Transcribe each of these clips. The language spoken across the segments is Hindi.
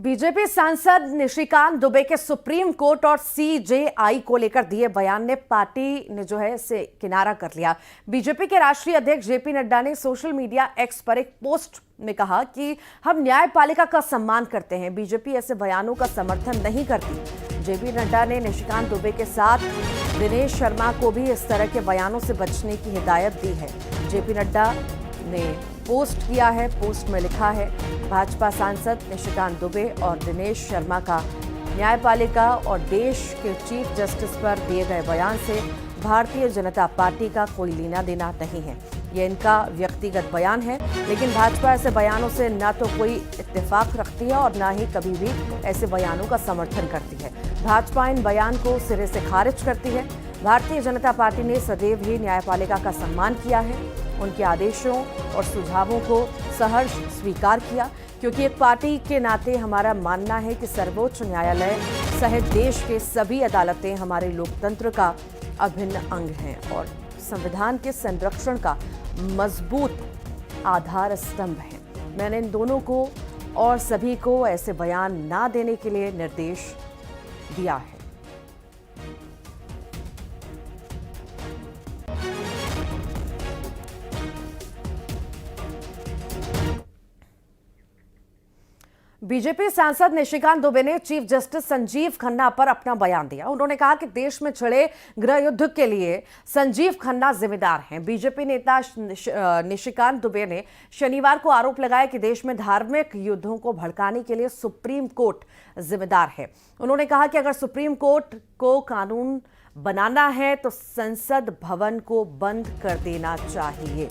बीजेपी सांसद निशिकांत दुबे के सुप्रीम कोर्ट और सीजेआई को लेकर दिए बयान ने पार्टी ने जो है इसे किनारा कर लिया। बीजेपी के राष्ट्रीय अध्यक्ष जेपी नड्डा ने सोशल मीडिया एक्स पर एक पोस्ट में कहा कि हम न्यायपालिका का सम्मान करते हैं, बीजेपी ऐसे बयानों का समर्थन नहीं करती। जेपी नड्डा ने निशिकांत दुबे के साथ दिनेश शर्मा को भी इस तरह के बयानों से बचने की हिदायत दी है। जेपी नड्डा ने पोस्ट किया है, पोस्ट में लिखा है, भाजपा सांसद निशिकांत दुबे और दिनेश शर्मा का न्यायपालिका और देश के चीफ जस्टिस पर दिए गए बयान से भारतीय जनता पार्टी का कोई लेना देना नहीं है। ये इनका व्यक्तिगत बयान है, लेकिन भाजपा ऐसे बयानों से न तो कोई इत्तेफाक रखती है और न ही कभी भी ऐसे बयानों का समर्थन करती है। भाजपा इन बयान को सिरे से खारिज करती है। भारतीय जनता पार्टी ने सदैव ही न्यायपालिका का सम्मान किया है, उनके आदेशों और सुझावों को सहर्ष स्वीकार किया, क्योंकि एक पार्टी के नाते हमारा मानना है कि सर्वोच्च न्यायालय सहित देश के सभी अदालतें हमारे लोकतंत्र का अभिन्न अंग हैं और संविधान के संरक्षण का मजबूत आधार स्तंभ है। मैंने इन दोनों को और सभी को ऐसे बयान ना देने के लिए निर्देश दिया है। बीजेपी सांसद निशिकांत दुबे ने चीफ जस्टिस संजीव खन्ना पर अपना बयान दिया। उन्होंने कहा कि देश में छिड़े गृह युद्ध के लिए संजीव खन्ना जिम्मेदार हैं। बीजेपी नेता निशिकांत दुबे ने शनिवार को आरोप लगाया कि देश में धार्मिक युद्धों को भड़काने के लिए सुप्रीम कोर्ट जिम्मेदार है। उन्होंने कहा कि अगर सुप्रीम कोर्ट को कानून बनाना है तो संसद भवन को बंद कर देना चाहिए।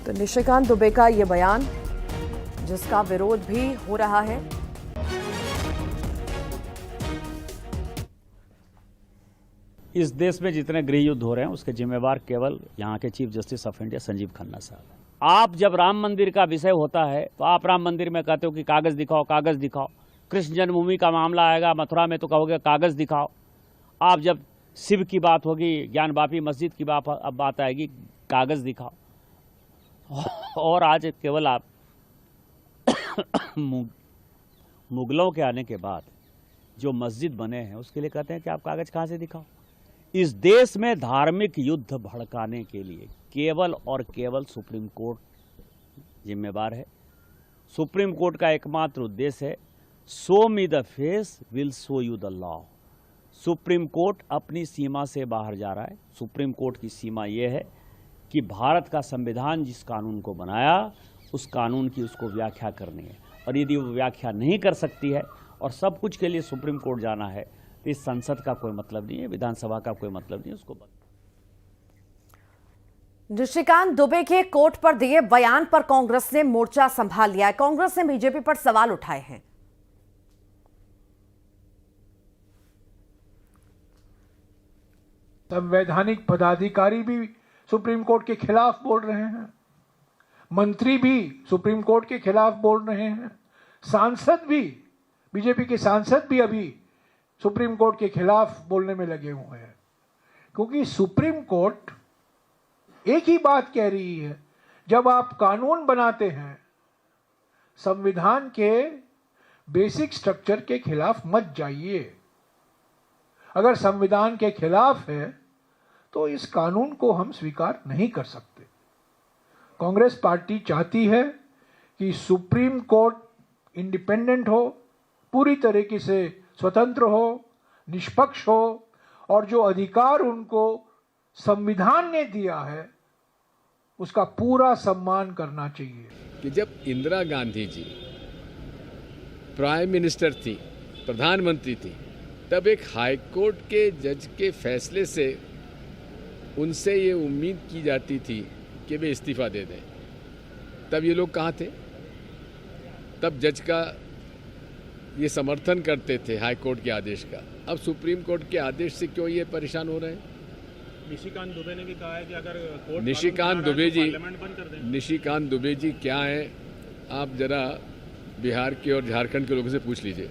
तो निशिकांत दुबे का ये बयान, जिसका विरोध भी हो रहा है। इस देश में जितने गृह युद्ध हो रहे हैं उसके जिम्मेवार केवल यहाँ के chief justice of India Sanjeev Khanna साहब। आप जब राम मंदिर का विषय होता है तो आप राम मंदिर में कहते हो कि कागज दिखाओ, कागज दिखाओ। कृष्ण जन्मभूमि का मामला आएगा मथुरा में तो कहोगे कागज दिखाओ। आप जब शिव की बात होगी, ज्ञान वापी मस्जिद की बात आएगी, कागज दिखाओ। और आज केवल आप मुगलों के आने के बाद जो मस्जिद बने हैं उसके लिए कहते हैं कि आप कागज कहां से दिखाओ। इस देश में धार्मिक युद्ध भड़काने के लिए केवल और केवल सुप्रीम कोर्ट जिम्मेवार है। सुप्रीम कोर्ट का एकमात्र उद्देश्य है show me the face will show you the law. Supreme court अपनी सीमा से बाहर जा रहा है। सुप्रीम कोर्ट की सीमा यह है कि भारत का संविधान जिस कानून को बनाया उस कानून की उसको व्याख्या करनी है, और यदि वो व्याख्या नहीं कर सकती है और सब कुछ के लिए सुप्रीम कोर्ट जाना है तो इस संसद का कोई मतलब नहीं है, विधानसभा का कोई मतलब नहीं है उसको। निशिकांत दुबे के कोर्ट पर दिए बयान पर कांग्रेस ने मोर्चा संभाल लिया है। कांग्रेस ने बीजेपी पर सवाल उठाए हैं। संवैधानिक पदाधिकारी भी सुप्रीम कोर्ट के खिलाफ बोल रहे हैं, मंत्री भी सुप्रीम कोर्ट के खिलाफ बोल रहे हैं, सांसद भी, बीजेपी के सांसद भी अभी सुप्रीम कोर्ट के खिलाफ बोलने में लगे हुए हैं। क्योंकि सुप्रीम कोर्ट एक ही बात कह रही है, जब आप कानून बनाते हैं संविधान के बेसिक स्ट्रक्चर के खिलाफ मत जाइए। अगर संविधान के खिलाफ है तो इस कानून को हम स्वीकार नहीं कर सकते। कांग्रेस पार्टी चाहती है कि सुप्रीम कोर्ट इंडिपेंडेंट हो, पूरी तरीके से स्वतंत्र हो, निष्पक्ष हो, और जो अधिकार उनको संविधान ने दिया है उसका पूरा सम्मान करना चाहिए। कि जब इंदिरा गांधी जी प्राइम मिनिस्टर थी, प्रधानमंत्री थी, तब एक हाई कोर्ट के जज के फैसले से उनसे ये उम्मीद की जाती थी कि वे इस्तीफा दे दें। तब ये लोग कहाँ थे? तब जज का ये समर्थन करते थे हाई कोर्ट के आदेश का। अब सुप्रीम कोर्ट के आदेश से क्यों ये परेशान हो रहे हैं? निशिकांत दुबे ने भी कहा है कि अगर कोर्ट निशिकांत दुबे जी क्या हैं, आप जरा बिहार के और झारखंड के लोगों से पूछ लीजिए।